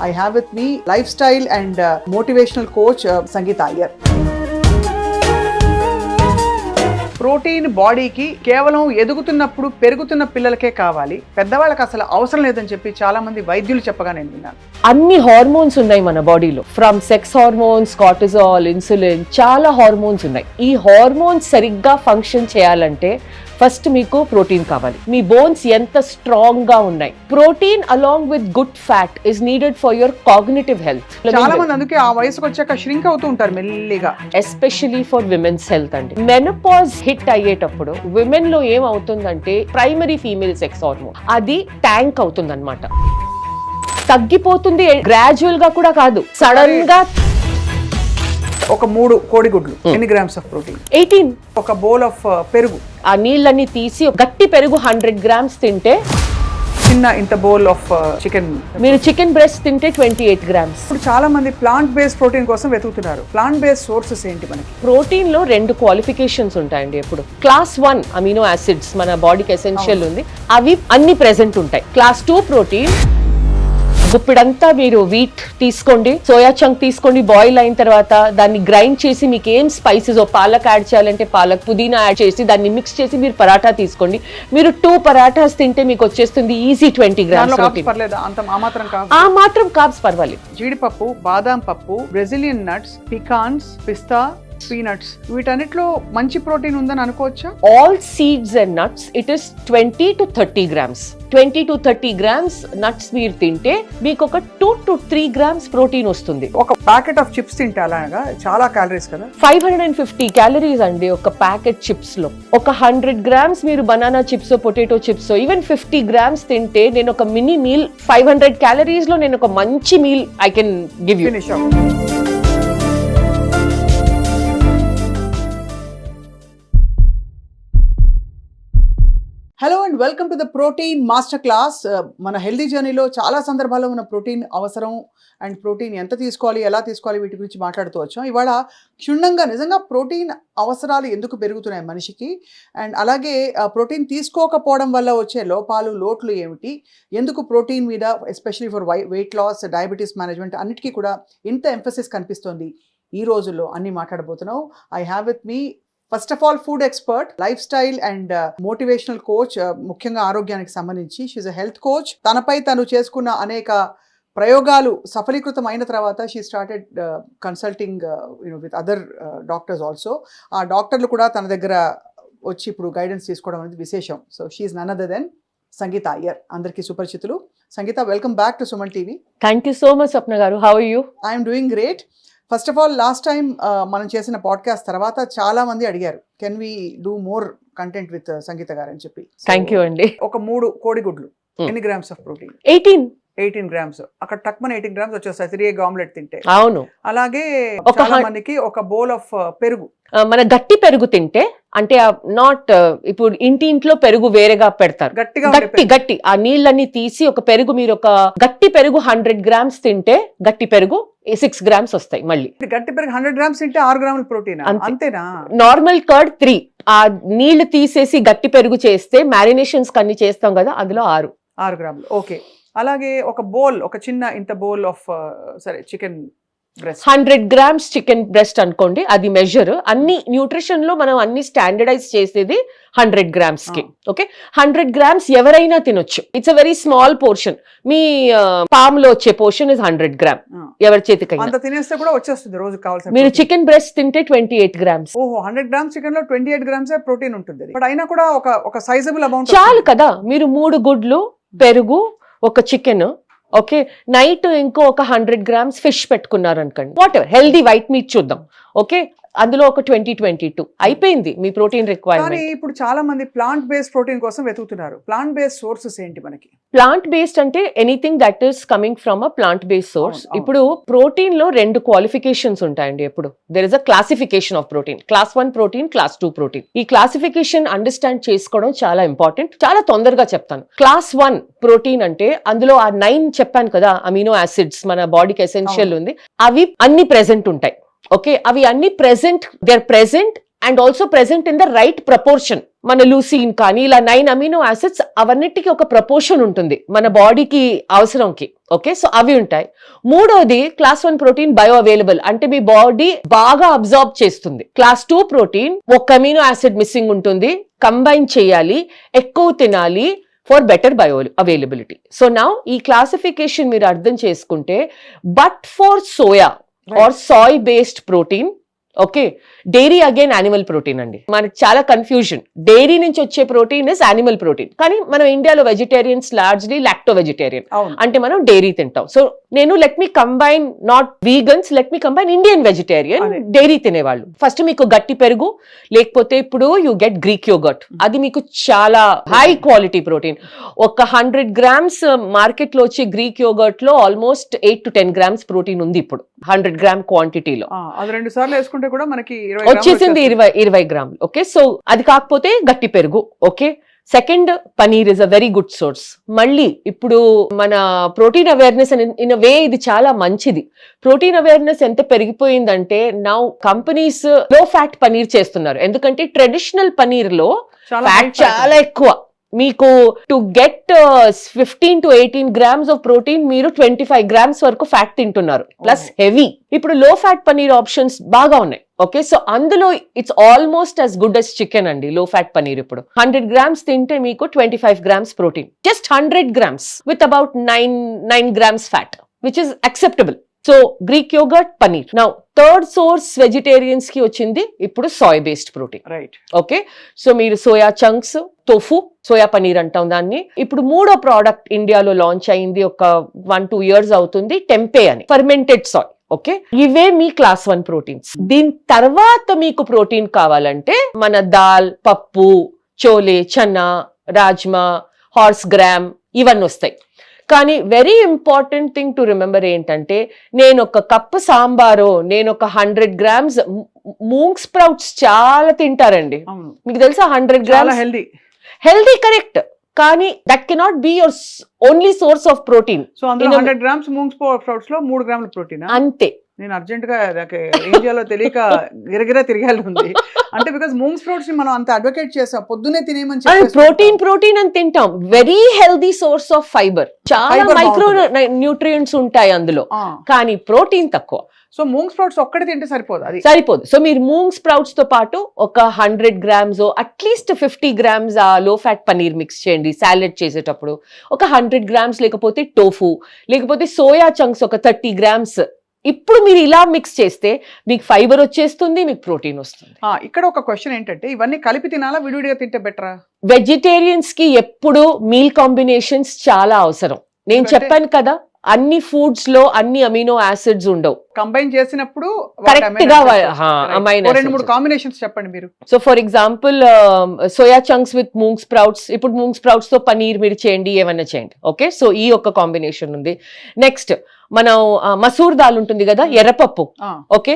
I have with me lifestyle and motivational coach Sangeeta Iyer. Protein బాడీకి కేవలం ఎదుగుతున్నప్పుడు పెరుగుతున్న పిల్లలకే కావాలి, పెద్దవాళ్ళకి అసలు అవసరం లేదని చెప్పి చాలా మంది వైద్యులు చెప్పగా నేను విన్నాను. అన్ని హార్మోన్స్ ఉన్నాయి మన బాడీలో, from sex hormones, cortisol, insulin, చాలా హార్మోన్స్ ఉన్నాయి. ఈ హార్మోన్స్ సరిగ్గా ఫంక్షన్ చేయాలంటే ఫస్ట్ మీకు ప్రోటీన్ కావాలి. మీ బోన్స్ ఎంత స్ట్రాంగ్ గా ఉన్నాయి. Protein along with good fat is needed for your cognitive health. చాలా మంది అందుకే ఆ వయసుకు వచ్చాక ష్రింక్ అవుతూ ఉంటారు మెల్లిగా, ఎస్పెషలీ ఫర్ విమెన్స్ హెల్త్ అండి. మెనోపాజ్ హిట్ అయ్యేటప్పుడు విమెన్ లో ఏమవుతుందంటే ప్రైమరీ ఫీమేల్ సెక్స్ హార్మోన్ అది ట్యాంక్ అవుతుంది అనమాట, తగ్గిపోతుంది. గ్రాడ్యువల్ గా కూడా కాదు, సడన్ గా. ఒక 3 కోడిగుడ్లు ఎన్ని గ్రామ్స్ ఆఫ్ ప్రోటీన్? 18. ఒక బౌల్ ఆఫ్ పెరుగు, ఆ నీళ్ళని తీసి గట్టి పెరుగు 100 grams తింటే, చిన్న ఇంత బౌల్ ఆఫ్ చికెన్, మీరు చికెన్ బ్రెస్ట్ తింటే 28 grams. ఇప్పుడు చాలా మంది ప్లాంట్ బేస్డ్ ప్రోటీన్ కోసం వెతుకుతున్నారు. ప్లాంట్ బేస్డ్ సోర్సెస్ ఏంటి మనకి? ప్రోటీన్ లో 2 క్వాలిఫికేషన్స్ ఉంటాయండి. ఎప్పుడు క్లాస్ 1 అమినో యాసిడ్స్ మన బాడీకి ఎసెన్షియల్ ఉంది, అవి అన్ని ప్రెసెంట్ ఉంటాయి. క్లాస్ 2 ప్రోటీన్ గుప్పిడంతా మీరు వీట్ తీసుకోండి, సోయా చంక్ తీసుకోండి, బాయిల్ అయిన తర్వాత దాన్ని గ్రైండ్ చేసి మీకు ఏం స్పైసెస్, పాలక్ యాడ్ చేయాలంటే పాలక్, పుదీనా యాడ్ చేసి దాన్ని మిక్స్ చేసి మీరు పరాఠా తీసుకోండి. మీరు 2 పరాఠాస్ తింటే మీకు వచ్చేస్తుంది ఈజీ 20 grams. ఆ మాత్రం కార్బ్స్ పర్వాలేదు. జీడిపప్పు, బాదాం పప్పు, బ్రెజిలియన్ నట్స్, పికాన్స్, పిస్తా, పీనట్స్, వీటన్నిటిలో మంచి ప్రోటీన్ ఉందని అనుకోవచ్చా? All seeds and nuts it is 20 to 30 grams. 20 to 30 grams nuts మీరు తింటే మీకు ఒక 2 to 3 grams ప్రోటీన్ వస్తుంది. ఒక ప్యాకెట్ ఆఫ్ చిప్స్ తింటే అలాగా చాలా క్యాలరీస్ కదా? 550 calories అండి ఒక ప్యాకెట్ చిప్స్ లో. ఒక 100 grams మీరు banana chips, potato chips, even 50 grams తింటే నేను ఒక మినీ మీల్ 500 calories లో నేను ఒక మంచి meal I can give you. Hello and welcome to the protein master class. మన హెల్దీ జర్నీలో చాలా సందర్భాల్లో మన ప్రోటీన్ అవసరం అండ్ ప్రోటీన్ ఎంత తీసుకోవాలి, ఎలా తీసుకోవాలి, వీటి గురించి మాట్లాడుతూ వచ్చాం. ఇవాళ క్షుణ్ణంగా నిజంగా ప్రోటీన్ అవసరాలు ఎందుకు పెరుగుతున్నాయి మనిషికి, అండ్ అలాగే ప్రోటీన్ తీసుకోకపోవడం వల్ల వచ్చే లోపాలు, లోట్లు ఏమిటి, ఎందుకు ప్రోటీన్ మీద especially for weight loss, diabetes management అన్నిటికీ కూడా ఇంత ఎంఫసిస్ కనిపిస్తోంది ఈ రోజుల్లో, అన్ని మాట్లాడబోతున్నాం. I have with me first of all food expert, lifestyle and motivational coach, ముఖ్యంగా ఆరోగ్యానికి సంబంధించి. She's a health coach. తనపై తను చేసుకున్న అనేక ప్రయోగాలు సఫలీకృతం అయిన తర్వాత she started consulting with other doctors also. ఆ డాక్టర్లు కూడా తన దగ్గర వచ్చి ఇప్పుడు గైడెన్స్ తీసుకోవడం అనేది విశేషం. So she none other than Sangeetha Iyer, అందరికీ సుపరిచితులు. Sangeetha, welcome back to Suman TV. Thank you so much Swapna గారు. How are you? I'm doing great. First of all, last time మనం చేసిన పాడ్కాస్ట్ తర్వాత చాలా మంది అడిగారు, can we do more content with Sangeetha గారు అని చెప్పి. థ్యాంక్ యూ అండి. ఒక 3 కోడిగుడ్లు ఎన్ని గ్రామ్స్ ఆఫ్ ప్రోటీన్? 18 grams. అక్కడ టక్మన్ 18 grams వచ్చేస్తాయి 3 egg ఆమ్లెట్ తింటే. అవును. అలాగే చాలా మందికి ఒక బౌల్ ఆఫ్ పెరుగు, మన గట్టి పెరుగు తింటే, అంటే నాట్ ఇప్పుడు ఇంట్లో పెరుగు వేరేగా పెడతారు, గట్టి ఆ నీళ్ళని తీసి ఒక పెరుగు, మీరు ఒక గట్టి పెరుగు 100 grams తింటే గట్టి పెరుగు 6 grams వస్తాయి. మళ్ళీ గట్టి పెరుగు 100 grams తింటే 6 grams ప్రోటీన్ అంతేనా? Normal curd 3. ఆ నీళ్లు తీసేసి గట్టి పెరుగు చేస్తే మ్యారినేషన్స్ కన్ని చేస్తాం కదా, అందులో 6 grams. ఓకే. అలాగే ఒక బౌల్, ఒక చిన్న ఇంత బౌల్ ఆఫ్ సరే chicken breast, 100 grams chicken breast అనుకోండి, అది మెజర్. అన్ని న్యూట్రిషన్ లో మనం అన్ని స్టాండర్డైజ్ చేసేది 100 grams కి. ఓకే, 100 grams ఎవరైనా తినొచ్చు. It's a very small portion. Me palm లో వచ్చే పోర్షన్ ఇస్ 100 grams. ఎవరి చేతికి అంత తినేస్తే కూడా వచ్చేస్తుంది రోజు కావాల్సిన. మీరు చికెన్ బ్రెస్ట్ తింటే 28 grams. ఓహో, 100 grams చికెన్ లో 28 grams ప్రోటీన్ ఉంటుంది. బట్ అయినా కూడా ఒక సైజబుల్ అమౌంట్ చాలు కదా. మీరు 3 గుడ్లు, పెరుగు, ఒక చికెన్, ఓకే, నైట్ ఇంకో ఒక 100 grams ఫిష్ పెట్టుకున్నారు అనుకోండి, what ever, healthy white meet చూద్దాం, ఓకే, అందులో ఒక 20-22 అయిపోయింది మీ ప్రోటీన్ రిక్వైర్మెంట్. కానీ ఇప్పుడు చాలా మంది ప్లాంట్ బేస్డ్ ప్రోటీన్ కోసం వెతుకుతున్నారు. ప్లాంట్ బేస్డ్ సోర్సెస్ ఏంటి మనకి? ప్లాంట్ బేస్డ్ అంటే anything that is coming from a plant based source. ఇప్పుడు ప్రోటీన్ లో 2 క్వాలిఫికేషన్స్ ఉంటాయండి. ఎప్పుడు there is a classification of protein, class 1 protein, class 2 protein. ఈ క్లాసిఫికేషన్ అండర్స్టాండ్ చేసుకోవడం చాలా ఇంపార్టెంట్. చాలా తొందరగా చెప్తాను. క్లాస్ 1 ప్రోటీన్ అంటే అందులో ఆ 9 చెప్పాను కదా అమినో యాసిడ్స్ మన బాడీకి ఎసెన్షియల్ ఉంది, అవి అన్ని ప్రెసెంట్ ఉంటాయి. ఓకే, అవి అన్ని present, they are present and also present in the right proportion. మన లూసిన్ కానీ ఇలా 9 అమినో యాసిడ్స్ అవన్నిటికీ ఒక ప్రపోర్షన్ ఉంటుంది మన బాడీకి అవసరంకి. ఓకే, సో అవి ఉంటాయి. మూడోది క్లాస్ 1 ప్రోటీన్ బయో అవైలబుల్, అంటే మీ బాడీ బాగా అబ్జార్బ్ చేస్తుంది. క్లాస్ 2 ప్రోటీన్ ఒక అమినో యాసిడ్ మిస్సింగ్ ఉంటుంది, కంబైన్ చేయాలి, ఎక్కువ తినాలి for better bioavailability. So now ఈ క్లాసిఫికేషన్ మీరు అర్థం చేసుకుంటే, but for soya or soy based protein, okay, dairy again animal protein అండి. మనకి చాలా కన్ఫ్యూజన్, డైరీ నుంచి వచ్చే ప్రోటీన్ ఇస్ యానిమల్ ప్రోటీన్, కానీ మనం ఇండియాలో వెజిటేరియన్స్ లార్జ్లీ లాక్టో వెజిటేరియన్, అంటే మనం డైరీ తింటాం. సో నేను let me combine not vegans, let me combine Indian vegetarian, dairy తినేవాళ్ళు. ఫస్ట్ మీకు గట్టి పెరుగు, లేకపోతే ఇప్పుడు యూ గెట్ గ్రీక్ యోగర్ట్, అది మీకు చాలా హై క్వాలిటీ ప్రోటీన్. ఒక 100 grams మార్కెట్ లో వచ్చే గ్రీక్ యోగర్ట్ లో ఆల్మోస్ట్ 8 to 10 grams ప్రోటీన్ ఉంది ఇప్పుడు 100 gram క్వాంటిటీలో. అది 2 సార్లు వేసుకుంటే కూడా మనకి వచ్చేసింది 20 grams. ఓకే, సో అది కాకపోతే గట్టి పెరుగు. Okay, second paneer is a very good source. మళ్ళీ ఇప్పుడు మన ప్రోటీన్ అవేర్నెస్ ఇన్ అ వే ఇది చాలా మంచిది. ప్రోటీన్ అవేర్నెస్ ఎంత పెరిగిపోయిందంటే నౌ కంపెనీస్ లో ఫ్యాట్ పనీర్ చేస్తున్నారు, ఎందుకంటే ట్రెడిషనల్ పనీర్ లో ఫ్యాట్ చాలా ఎక్కువ. మీకు to get 15 to 18 grams of protein మీరు 25 grams వరకు ఫ్యాట్ తింటున్నారు, ప్లస్ హెవీ. ఇప్పుడు లో ఫ్యాట్ పనీర్ ఆప్షన్స్ బాగా ఉన్నాయి. ఓకే, సో అందులో it's almost as good as chicken అండి లో ఫ్యాట్ పనీర్. ఇప్పుడు 100 grams తింటే మీకు 25 grams protein, just 100 grams with about 9 grams fat, which is acceptable. So Greek yogurt, paneer. Now third source vegetarians కి వచ్చింది ఇప్పుడు soy based protein. Right, okay, so మీరు soya chunks, tofu, soya paneer అంటాం దాన్ని. ఇప్పుడు మూడో ప్రోడక్ట్ ఇండియాలో లాంచ్ అయింది, ఒక 1-2 years అవుతుంది, టెంపే అని, ఫర్మెంటెడ్ సాయ్. ఓకే, ఇవే మీ క్లాస్ 1 ప్రోటీన్స్. దీని తర్వాత మీకు ప్రోటీన్ కావాలంటే మన దాల్, పప్పు, చోలే, చన్నా, రాజ్మా, హార్స్ గ్రామ్ ఇవన్నీ వస్తాయి. కానీ very important thing to remember ఏంటంటే, నేను ఒక కప్పు సాంబారో, నేను ఒక 100 grams మూంగ్ స్ప్రౌట్స్ చాలా తింటారండి. మీకు తెలుసా 100 grams హెల్దీ, కరెక్ట్, కానీ that cannot be your only source of protein. So అందులో 100 grams మూంగ్ స్ప్రౌట్స్ లో 3 grams ప్రోటీన్ అంతే. నేను అర్జెంట్ గా ఏం చేయాలో తెలియక గిరగిరా తిరగాలి ఉంది. అంటే బికాస్ మూంగ్ స్ప్రౌట్స్ ని మనం అంత అడ్వకేట్ చేసాం, పొద్దునే తినేమని చెప్పి ప్రోటీన్ అని తింటాం. Very healthy source of fibre, చాలా మైక్రో న్యూట్రియంట్స్ ఉంటాయి అందులో, కానీ ప్రోటీన్ తక్కువ. సో మూంగ్ స్ప్రౌట్స్ ఒక్కటి తింటే సరిపోదు, అది సరిపోదు. సో మీరు మూంగ్ స్ప్రౌట్స్ తో పాటు ఒక 100 grams అట్లీస్ట్ 50 grams ఆ లో ఫ్యాట్ పనీర్ మిక్స్ చేయండి సాలెడ్ చేసేటప్పుడు. ఒక 100 grams లేకపోతే టోఫు, లేకపోతే సోయా చంక్స్ ఒక 30 grams. ఇప్పుడు మీరు ఇలా మిక్స్ చేస్తే మీకు ఫైబర్ వచ్చేస్తుంది, మీకు ప్రోటీన్ వస్తుంది. ఇక్కడ ఒక క్వశ్చన్ ఏంటంటే, ఇవన్నీ కలిపి తినాలా, విడివిడిగా తింటే బెటరా? వెజిటేరియన్స్ కి ఎప్పుడు మీల్ కాంబినేషన్స్ చాలా అవసరం. నేను చెప్పాను కదా, అన్ని ఫుడ్స్ లో అన్ని అమినో యాసిడ్స్ ఉండవు, కంబైన్ చేసినప్పుడు కరెక్ట్ గా 2-3 కాంబినేషన్స్ చెప్పండి మీరు. So for example soya chunks with moong sprouts, ఇప్పుడు మూంగ్ స్ప్రౌట్స్ తో పనీర్ మీరు చేయండి, ఏమన్నా చేయండి. ఓకే, సో ఈ ఒక కాంబినేషన్ ఉంది. నెక్స్ట్ మనం మసూర్ దాల్ ఉంటుంది కదా, ఎర్రపప్పు. ఓకే,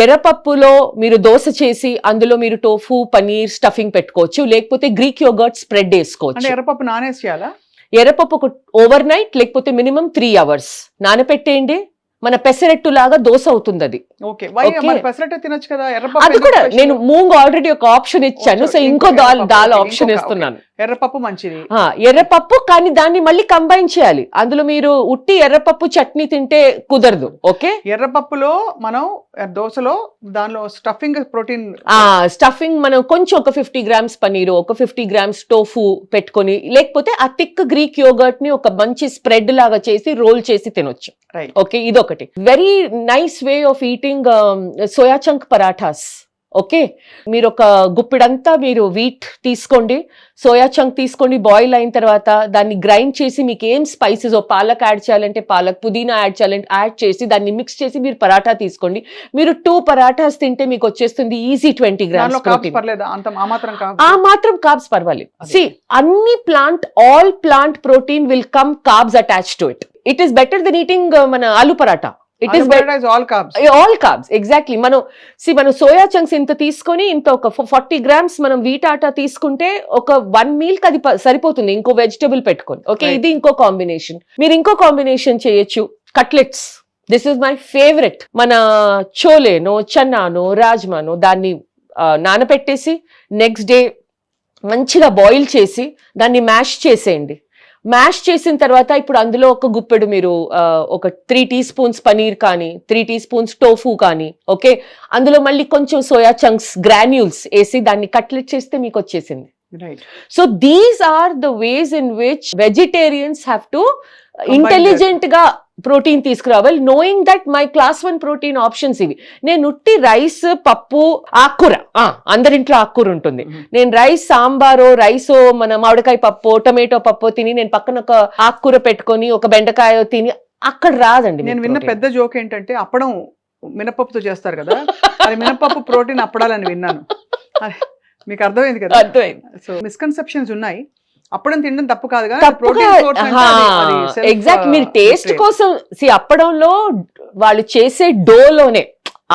ఎర్రపప్పులో మీరు దోశ చేసి అందులో మీరు టోఫు, పనీర్ స్టఫింగ్ పెట్టుకోవచ్చు, లేకపోతే గ్రీక్ యోగర్ట్ స్ప్రెడ్ వేసుకోవచ్చు. ఎర్రపప్పు నానేసి చేయాలా? ఎర్రపప్పు ఓవర్ నైట్ లేకపోతే మినిమం 3 hours నానపెట్టేయండి. మన పెసరెట్టు లాగా దోశ అవుతుంది అది. తినొచ్చు కదా. అది కూడా నేను మూంగ్ ఆల్రెడీ ఒక ఆప్షన్ ఇచ్చాను, సో ఇంకో దాల్ ఆప్షన్ ఇస్తున్నాను. ఎర్రపప్పు మంచిది, ఎర్రపప్పు, కానీ దాన్ని మళ్ళీ కంబైన్ చేయాలి. అందులో మీరు ఉట్టి ఎర్రపప్పు చట్నీ తింటే కుదరదు. ఓకే, ఎర్రపప్పులో మనం దోశలో దానిలో స్టఫింగ్ ప్రోటీన్, స్టఫింగ్ మనం కొంచెం ఒక 50 grams పనీరు, ఒక 50 grams టోఫు పెట్టుకొని, లేకపోతే ఆ థిక్ గ్రీక్ యోగర్ట్ ని ఒక మంచి స్ప్రెడ్ లాగా చేసి రోల్ చేసి తినొచ్చు. ఓకే, ఇదొకటి very nice way of eating soya chunk parathas. Okay, మీరు ఒక గుప్పిడంతా మీరు వీట్ తీసుకోండి, సోయా చంక్ తీసుకోండి, బాయిల్ అయిన తర్వాత దాన్ని గ్రైండ్ చేసి మీకు ఏం స్పైసెస్, పాలక్ యాడ్ చేయాలంటే పాలక్, పుదీనా యాడ్ చేయాలంటే యాడ్ చేసి దాన్ని మిక్స్ చేసి మీరు పరాఠా తీసుకోండి. మీరు 2 పరాఠాస్ తింటే మీకు వచ్చేస్తుంది ఈజీ 20 grams ప్రోటీన్. ఆ మాత్రం కార్బ్స్ పర్వాలేదు. సి అన్ని all plant protein will come carbs attached to it. It is better then eating మన aloo paratha. It is all carbs exactly. మనం సోయా చంక్స్ ఇంత తీసుకొని ఇంత ఒక 40 grams మనం వీట్ ఆటా తీసుకుంటే ఒక 1 meal కి అది సరిపోతుంది, ఇంకో వెజిటబుల్ పెట్టుకొని. ఓకే, ఇది ఇంకో కాంబినేషన్. మీరు ఇంకో కాంబినేషన్ చేయొచ్చు, cutlets. This is my favourite. మన చోలేనో, చన్నానో, రాజ్మానో దాన్ని నానపెట్టేసి నెక్స్ట్ డే మంచిగా బాయిల్ చేసి దాన్ని మ్యాష్ చేసేయండి. మ్యాష్ చేసిన తర్వాత ఇప్పుడు అందులో ఒక గుప్పెడు మీరు ఒక 3 టీ స్పూన్స్ పనీర్ కానీ 3 టీ స్పూన్స్ టోఫు కానీ ఓకే, అందులో మళ్ళీ కొంచెం సోయా చంక్స్ గ్రాన్యూల్స్ వేసి దాన్ని కట్లెట్ చేస్తే మీకు వచ్చేసింది. Right. So these are the ways in which vegetarians have to intelligent గా ప్రోటీన్ తీసుకురావాలి, knowing that my class 1 protein options ఇవి. నేను ఉట్టి రైస్, పప్పు, ఆకుకూర, అందరింట్లో ఆకుకూర ఉంటుంది. నేను రైస్ సాంబారో రైసో మన మామిడికాయ పప్పు టొమాటో పప్పు తిని నేను పక్కన ఒక ఆకుకూర పెట్టుకొని ఒక బెండకాయ తిని అక్కడ రాదండి. నేను విన్న పెద్ద జోక్ ఏంటంటే అప్పడం మినపప్పుతో చేస్తారు కదా, అది మినపప్పు ప్రోటీన్ అప్పడాలని విన్నాను. మీకు అర్థమైంది కదా? అర్థమైంది. సో మిస్కన్సెప్షన్స్ ఉన్నాయి. అప్పడం తినడం తప్పు కాదు కానీ ఎగ్జాక్ట్ మీరు టేస్ట్ కోసం అప్పడంలో వాళ్ళు చేసే డోలోనే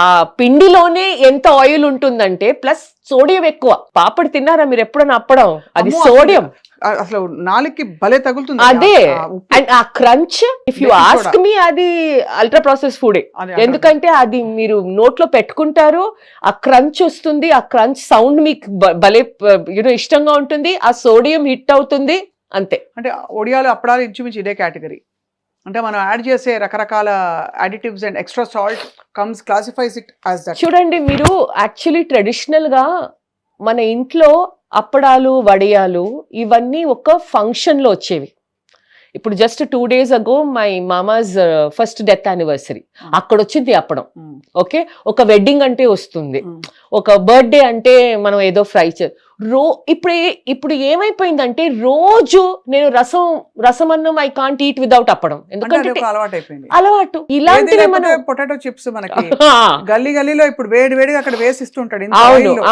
ఆ పిండిలోనే ఎంత ఆయిల్ ఉంటుందంటే ప్లస్ సోడియం ఎక్కువ. పాపడి తిన్నారా మీరు ఎప్పుడన్నా అప్పడం? అది సోడియం అసలు నాలుగుకి భలే తగులుతుంది. అదే అండ్ ఆ crunch if you ask me అది అల్ట్రా ప్రాసెస్ ఫుడే. ఎందుకంటే అది మీరు నోట్లో పెట్టుకుంటారు, ఆ క్రంచ్ వస్తుంది, ఆ క్రంచ్ సౌండ్ మీకు భలే ఇష్టంగా ఉంటుంది, ఆ సోడియం హిట్ అవుతుంది అంతే. అంటే ఒడియాలు అప్పడాలు ఇంచుమించు ఇదే కేటగిరీ. అంటే మనం యాడ్ చేసే రకరకాల additives and extra salt comes classifies it as that. చూడండి మీరు యాక్చువల్లీ ట్రెడిషనల్ గా మన ఇంట్లో అప్పడాలు వడియాలు ఇవన్నీ ఒక ఫంక్షన్ లో వచ్చేవి. ఇప్పుడు just 2 days ago my mama's first death anniversary, అక్కడ వచ్చింది అప్పడం. ఓకే, ఒక వెడ్డింగ్ అంటే వస్తుంది, ఒక బర్త్డే అంటే మనం ఏదో ఫ్రై ఇప్పుడు ఏమైపోయిందంటే రోజు నేను రసమన్నం ఐ కాంట్ ఈట్ వితౌట్ అప్పడం, ఎందుకంటే అలవాటు. ఇలాంటివి మనం పొటాటో చిప్స్ మనకి గల్లీలో ఇప్పుడు వేడిగా అక్కడ వేసిస్తుంటాడు.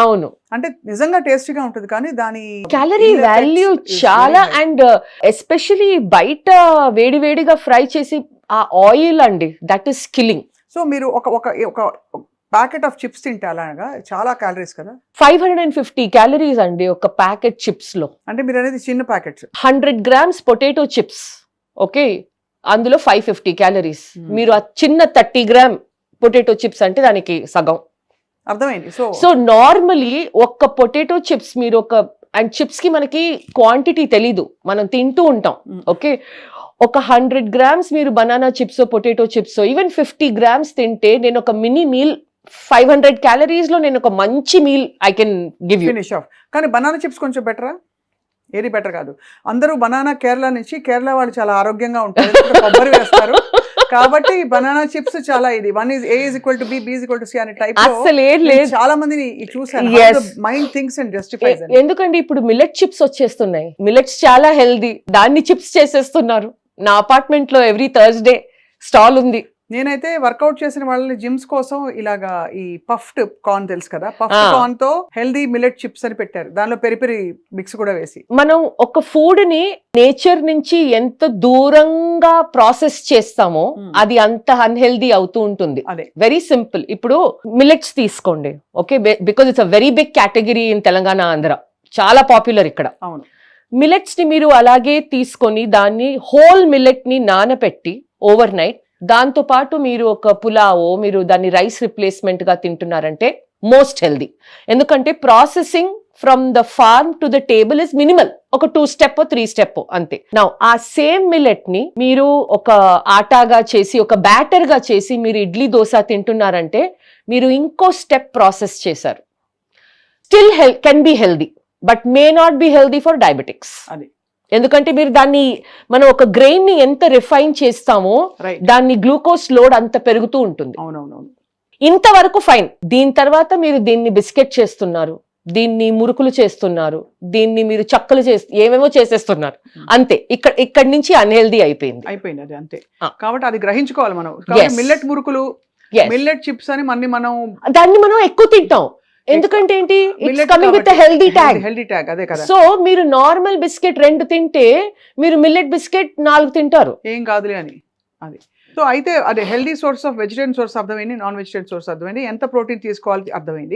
అవును, అంటే నిజంగా టేస్టీగా ఉంటుంది కానీ దాని క్యాలరీ వాల్యూ చాలా. అండ్ ఎస్పెషలీ బయట వేడిగా ఫ్రై చేసి ఆ ఆయిల్ అండి, దట్ ఈస్ కిల్లింగ్. సో మీరు ఒక ప్యాకెట్ ఆఫ్ చిప్స్ తింటే అలాగా చాలా క్యాలరీస్ కదా. 550 క్యాలరీస్ అండి ఒక ప్యాకెట్ చిప్స్ లో. అంటే మీరు అనేది చిన్న packets 100 grams potato chips, okay, అందులో 550 క్యాలరీస్. మీరు ఆ చిన్న 30 gram పొటాటో చిప్స్ అంటే దానికి సగం. అర్థమైంది. సో నార్మలీ ఒక్క పొటాటో చిప్స్ మీరు అండ్ చిప్స్ కి మనకి క్వాంటిటీ తెలీదు, మనం తింటూ ఉంటాం. ఓకే, ఒక 100 grams మీరు banana chips potato chips even 50 grams తింటే నేను ఒక మినీ మీల్ 500 calories లో నేను ఒక మంచి meal I can give you. Finish off. కానీ బనానా చిప్స్ కొంచెం బెటరా? ఏది బెటర్ కాదు. అందరూ బనానా కేరళ వాళ్ళు చాలా ఆరోగ్యంగా ఉంటారు, కొబ్బరి వేస్తారు కాబట్టి బనానా చిప్స్ చాలా ఇది 1 is A is equal to B, B is equal to C అనే టైప్ లో చాలా మందిని చూసాను. Mind things and justifies. ఎందుకంటే ఇప్పుడు మిల్లెట్ చిప్స్ వచ్చేస్తున్నాయి, మిల్లెట్స్ చాలా హెల్దీ, దాన్ని చిప్స్ చేసేస్తున్నారు. నా అపార్ట్మెంట్ లో ఎవ్రీ థర్స్డే స్టాల్ ఉంది. నేనైతే వర్కౌట్ చేసిన వాళ్ళని జిమ్స్ కోసం ఇలాగా ఈ పఫ్డ్ కార్న్ తెలుసు కదా, పఫ్డ్ కార్న్ తో హెల్దీ మిల్లెట్ చిప్స్ అని పెట్టారు, దానిలో పెరి మిక్స్ కూడా వేసి. మనం ఒక ఫుడ్ ని నేచర్ నుంచి ఎంత దూరంగా ప్రాసెస్ చేస్తామో అది అంత అన్హెల్దీ అవుతూ ఉంటుంది. Very simple. ఇప్పుడు మిల్లెట్స్ తీసుకోండి, okay, because it's a very big category in Telangana, Andhra, చాలా పాపులర్ ఇక్కడ. అవును. మిల్లెట్స్ ని మీరు అలాగే తీసుకొని దాన్ని హోల్ మిల్లెట్ ని నానబెట్టి ఓవర్ నైట్, దాంతో పాటు మీరు ఒక పులావో మీరు దాన్ని రైస్ రిప్లేస్మెంట్ గా తింటున్నారంటే మోస్ట్ హెల్దీ. ఎందుకంటే processing from the farm to the table is minimal, ఒక 2 step 3 step అంతే. నౌ ఆ సేమ్ మిల్లెట్ ని మీరు ఒక ఆటాగా చేసి ఒక బ్యాటర్ గా చేసి మీరు ఇడ్లీ దోశ తింటున్నారంటే మీరు ఇంకో స్టెప్ ప్రాసెస్ చేశారు. Still can be healthy but may not be healthy for diabetics. అది ఎందుకంటే మీరు దాన్ని మనం ఒక గ్రెయిన్ ని ఎంత రిఫైన్ చేస్తామో దాన్ని గ్లూకోజ్ లోడ్ అంత పెరుగుతూ ఉంటుంది. ఇంతవరకు ఫైన్. దీని తర్వాత మీరు దీన్ని బిస్కెట్ చేస్తున్నారు, దీన్ని మురుకులు చేస్తున్నారు, దీన్ని మీరు చక్కలు ఏమేమో చేసేస్తున్నారు అంతే. ఇక్కడి నుంచి అన్హెల్దీ అయిపోయింది. అది అంతే. కాబట్టి అది గ్రహించుకోవాలి మనం. మిల్లెట్ మురుకులు, మిల్లెట్ చిప్స్ అని దాన్ని మనం ఎక్కువ తింటాం. ఎందుకంటే ఏంటి, it's coming with healthy tag. అదే కదా. సో మీరు నార్మల్ బిస్కెట్ 2 తింటే మీరు మిల్లెట్ బిస్కెట్ 4 తింటారు, ఏం కాదులే అని. అది సో అయితే అదే healthy source of vegetarian source అర్థమైంది, నాన్ వెజిటేరియన్ సోర్స్ అర్థమైంది, ఎంత ప్రోటీన్ తీసుకోవాలి అర్థమైంది.